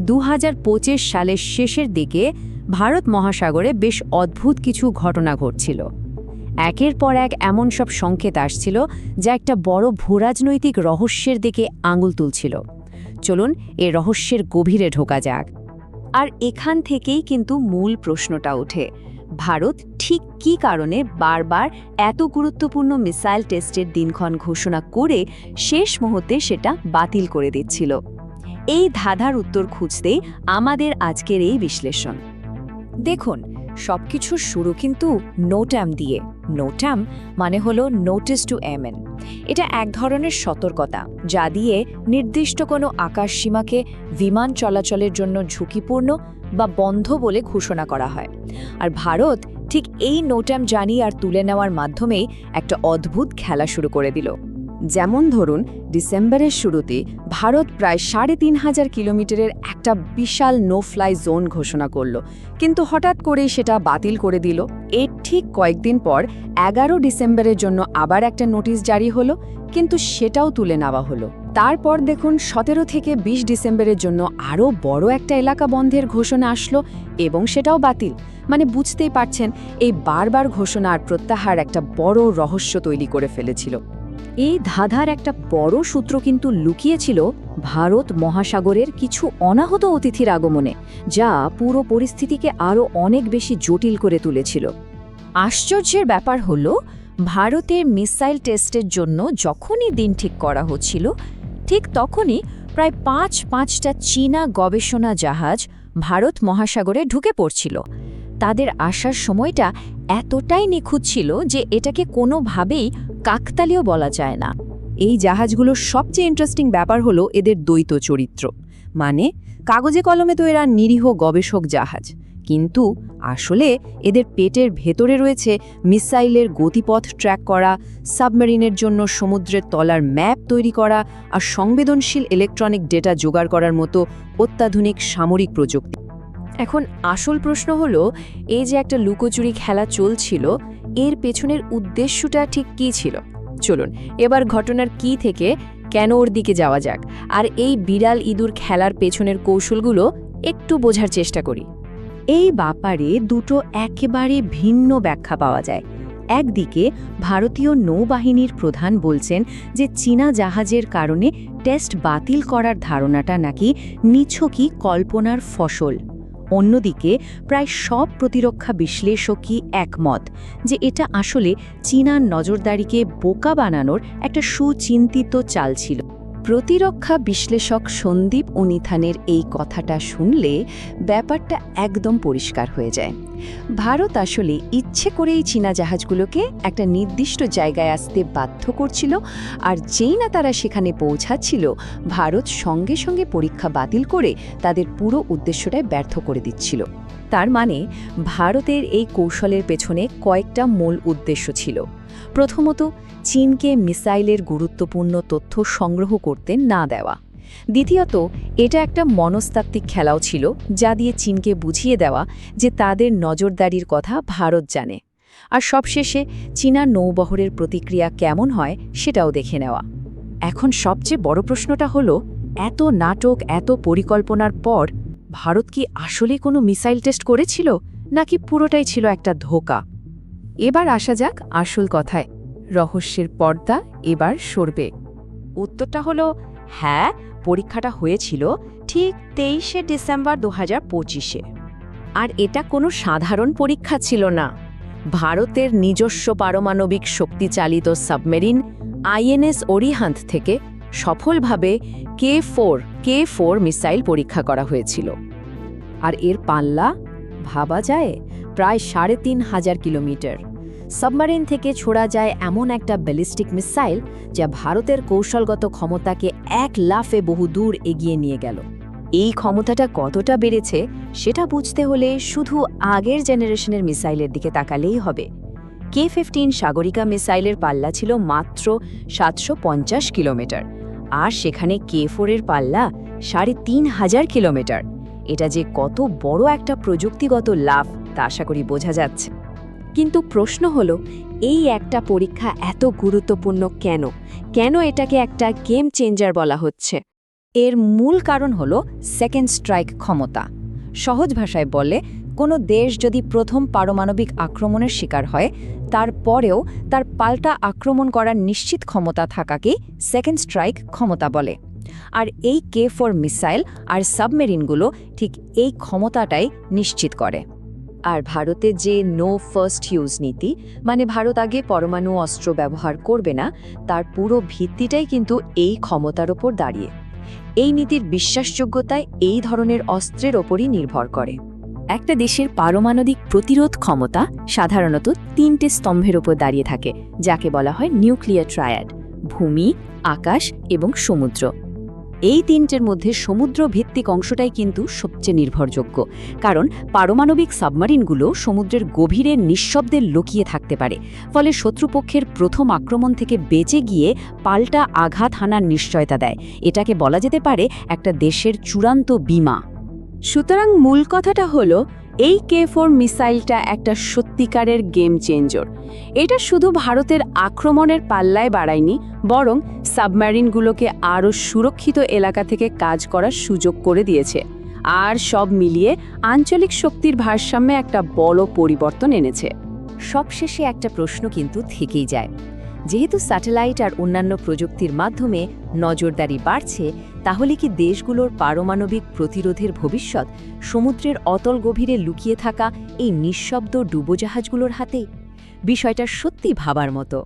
2025 সালের শেষের দিকে ভারত মহাসাগরে বেশ অদ্ভুত কিছু ঘটনা ঘটছিল। একের পর এক এমন সব সংকেত আসছিল যা একটা বড় ভূরাজনৈতিক রহস্যের দিকে আঙুল তুলছিল। চলুন এ রহস্যের গভীরে ঢোকা যাক। আর এখান থেকেই কিন্তু মূল প্রশ্নটা ওঠে, ভারত ঠিক কী কারণে বারবার এত গুরুত্বপূর্ণ মিসাইল টেস্টের দিনক্ষণ ঘোষণা করে শেষ মুহূর্তে সেটা বাতিল করে দিচ্ছিল? এই ধাঁধার উত্তর খুঁজতেই আমাদের আজকের এই বিশ্লেষণ। দেখুন, সবকিছুর শুরু কিন্তু নোটাম দিয়ে। নোটাম মানে হলো নোটিস টু এমেন। এটা এক ধরনের সতর্কতা যা দিয়ে নির্দিষ্ট কোনো আকাশসীমাকে বিমান চলাচলের জন্য ঝুঁকিপূর্ণ বা বন্ধ বলে ঘোষণা করা হয়। আর ভারত ঠিক এই নোটাম জানি আর তুলে নেওয়ার মাধ্যমেই একটা অদ্ভুত খেলা শুরু করে দিল। যেমন ধরুন, ডিসেম্বরের শুরুতে ভারত প্রায় ৩,৫০০ কিলোমিটারের একটা বিশাল নো ফ্লাই জোন ঘোষণা করল, কিন্তু হঠাৎ করেই সেটা বাতিল করে দিল। এর ঠিক কয়েকদিন পর ১১ ডিসেম্বরের জন্য আবার একটা নোটিশ জারি হলো, কিন্তু সেটাও তুলে নেওয়া হলো। তারপর দেখুন ১৭ থেকে ২০ ডিসেম্বরের জন্য আরও বড় একটা এলাকা বন্ধের ঘোষণা আসলো এবং সেটাও বাতিল। মানে বুঝতেই পারছেন, এই বারবার ঘোষণা আর প্রত্যাহার একটা বড় রহস্য তৈরি করে ফেলেছিল। এই ধাঁধার একটা বড় সূত্র কিন্তু লুকিয়েছিল ভারত মহাসাগরের কিছু অনাহত অতিথির আগমনে, যা পুরো পরিস্থিতিকে আরও অনেক বেশি জটিল করে তুলেছিল। আশ্চর্যের ব্যাপার হল, ভারতের মিসাইল টেস্টের জন্য যখনই দিন ঠিক করা হচ্ছিল, ঠিক তখনই প্রায় পাঁচটা চীনা গবেষণা জাহাজ ভারত মহাসাগরে ঢুকে পড়ছিল। তাদের আসার সময়টা এতটাই নিখুঁত ছিল যে এটাকে কোনোভাবেই কাকতালীয় বলা যায় না। এই জাহাজগুলোর সবচেয়ে ইন্টারেস্টিং ব্যাপার হলো এদের দ্বৈত চরিত্র। মানে কাগজে কলমে তো এরা নিরীহ গবেষক জাহাজ, কিন্তু আসলে এদের পেটের ভেতরে রয়েছে মিসাইলের গতিপথ ট্র্যাক করা, সাবমেরিনের জন্য সমুদ্রের তলার ম্যাপ তৈরি করা আর সংবেদনশীল ইলেকট্রনিক ডেটা জোগাড় করার মতো অত্যাধুনিক সামরিক প্রযুক্তি। এখন আসল প্রশ্ন হলো, এই যে একটা লুকোচুরি খেলা চলছিল, এর পেছনের উদ্দেশ্যটা ঠিক কী ছিল? চলুন এবার ঘটনার কি থেকে কেন ওর দিকে যাওয়া যাক, আর এই বিড়াল ইঁদুর খেলার পেছনের কৌশলগুলো একটু বোঝার চেষ্টা করি। এই ব্যাপারে দুটো একেবারে ভিন্ন ব্যাখ্যা পাওয়া যায়। একদিকে ভারতীয় নৌবাহিনীর প্রধান বলছেন যে চীনা জাহাজের কারণে টেস্ট বাতিল করার ধারণাটা নাকি নিছকই কল্পনার ফসল। অন্যদিকে প্রায় সব প্রতিরক্ষা বিশ্লেষকই একমত যে এটা আসলে চীনার নজরদারিকে বোকা বানানোর একটা সুচিন্তিত চাল ছিল। প্রতিরক্ষা বিশ্লেষক সন্দীপ উনিথানের এই কথাটা শুনলে ব্যাপারটা একদম পরিষ্কার হয়ে যায়। ভারত আসলে ইচ্ছে করেই চীনা জাহাজগুলোকে একটা নির্দিষ্ট জায়গায় আসতে বাধ্য করছিল, আর যেই না তারা সেখানে পৌঁছাচ্ছিল, ভারত সঙ্গে সঙ্গে পরীক্ষা বাতিল করে তাদের পুরো উদ্দেশ্যটাই ব্যর্থ করে দিচ্ছিল। তার মানে ভারতের এই কৌশলের পেছনে কয়েকটা মূল উদ্দেশ্য ছিল। প্রথমত, চীনকে মিসাইলের গুরুত্বপূর্ণ তথ্য সংগ্রহ করতে না দেওয়া। দ্বিতীয়ত, এটা একটা মনস্তাত্ত্বিক খেলাও ছিল, যা দিয়ে চীনকে বুঝিয়ে দেওয়া যে তাদের নজরদারির কথা ভারত জানে। আর সবশেষে চীনা নৌবহরের প্রতিক্রিয়া কেমন হয় সেটাও দেখে নেওয়া। এখন সবচেয়ে বড় প্রশ্নটা হলো, এত নাটক, এত পরিকল্পনার পর ভারত কি আসলে কোনো মিসাইল টেস্ট করেছিল, নাকি পুরোটাই ছিল একটা ধোঁকা? এবার আসা যাক আসল কথায়। রহস্যের পর্দা এবার সরবে। উত্তরটা হলো হ্যাঁ, পরীক্ষাটা হয়েছিল ঠিক 23শে ডিসেম্বর 2025-এ। আর এটা কোনো সাধারণ পরীক্ষা ছিল না। ভারতের নিজস্ব পারমাণবিক শক্তিচালিত সাবমেরিন আইএনএস অরিহান্ত থেকে সফলভাবে K4 মিসাইল পরীক্ষা করা হয়েছিল। আর এর পাল্লা ভাবা যায় প্রায় ৩,৫০০ কিলোমিটার। সাবমেরিন থেকে ছোড়া যায় এমন একটা ব্যালিস্টিক মিসাইল যা ভারতের কৌশলগত ক্ষমতাকে এক লাফে বহু দূর এগিয়ে নিয়ে গেল। এই ক্ষমতাটা কতটা বেড়েছে সেটা বুঝতে হলে শুধু আগের জেনারেশনের মিসাইলের দিকে তাকালেই হবে। K-15 সাগরিকা মিসাইলের পাল্লা ছিল মাত্র ৭৫০ কিলোমিটার, আর সেখানে K4-এর পাল্লা ৩,৫০০ কিলোমিটার। এটা যে কত বড় একটা প্রযুক্তিগত লাভ তা আশা করি বোঝা যাচ্ছে। কিন্তু প্রশ্ন হলো, এই একটা পরীক্ষা এত গুরুত্বপূর্ণ কেন? কেন এটাকে একটা গেম চেঞ্জার বলা হচ্ছে? এর মূল কারণ হল সেকেন্ড স্ট্রাইক ক্ষমতা। সহজ ভাষায় বলে, কোনো দেশ যদি প্রথম পারমাণবিক আক্রমণের শিকার হয়, তারপরেও তার পাল্টা আক্রমণ করার নিশ্চিত ক্ষমতা থাকাকেই সেকেন্ড স্ট্রাইক ক্ষমতা বলে। আর এই K4 মিসাইল আর সাবমেরিনগুলো ঠিক এই ক্ষমতাটাই নিশ্চিত করে। আর ভারতের যে নো ফার্স্ট ইউজ নীতি, মানে ভারত আগে পরমাণু অস্ত্র ব্যবহার করবে না, তার পুরো ভিত্তিটাই কিন্তু এই ক্ষমতার ওপর দাঁড়িয়ে। এই নীতির বিশ্বাসযোগ্যতায় এই ধরনের অস্ত্রের ওপরই নির্ভর করে। একটা দেশের পারমাণবিক প্রতিরোধ ক্ষমতা সাধারণত 3টে স্তম্ভের ওপর দাঁড়িয়ে থাকে, যাকে বলা হয় নিউক্লিয়ার ট্রায়াড: ভূমি, আকাশ এবং সমুদ্র। এই 3টের মধ্যে সমুদ্র ভিত্তিক অংশটাই কিন্তু সবচেয়ে নির্ভরযোগ্য, কারণ পারমাণবিক সাবমারিনগুলো সমুদ্রের গভীরে নিঃশব্দে লুকিয়ে থাকতে পারে, ফলে শত্রুপক্ষের প্রথম আক্রমণ থেকে বেঁচে গিয়ে পাল্টা আঘাত হানার নিশ্চয়তা দেয়। এটাকে বলা যেতে পারে একটা দেশের চূড়ান্ত বীমা। সুতরাং মূল কথাটা হলো, এই K4 মিসাইলটা একটা সত্যিকারের গেম চেঞ্জার। এটা শুধু ভারতের আক্রমণের পাল্লায় বাড়ায়নি, বরং সাবমেরিনগুলোকে আরও সুরক্ষিত এলাকা থেকে কাজ করার সুযোগ করে দিয়েছে। আর সব মিলিয়ে আঞ্চলিক শক্তির ভারসাম্যে একটা বড় পরিবর্তন এনেছে। সবশেষে একটা প্রশ্ন কিন্তু থেকেই যায়। যেহেতু স্যাটেলাইট আর অন্যান্য প্রযুক্তির মাধ্যমে নজরদারি বাড়ছে, তাহলে কি দেশগুলোর পারমাণবিক প্রতিরোধের ভবিষ্যৎ সমুদ্রের অতল গভীরে লুকিয়ে থাকা এই নিঃশব্দ ডুবোজাহাজগুলোর হাতেই? বিষয়টা সত্যি ভাবার মতো।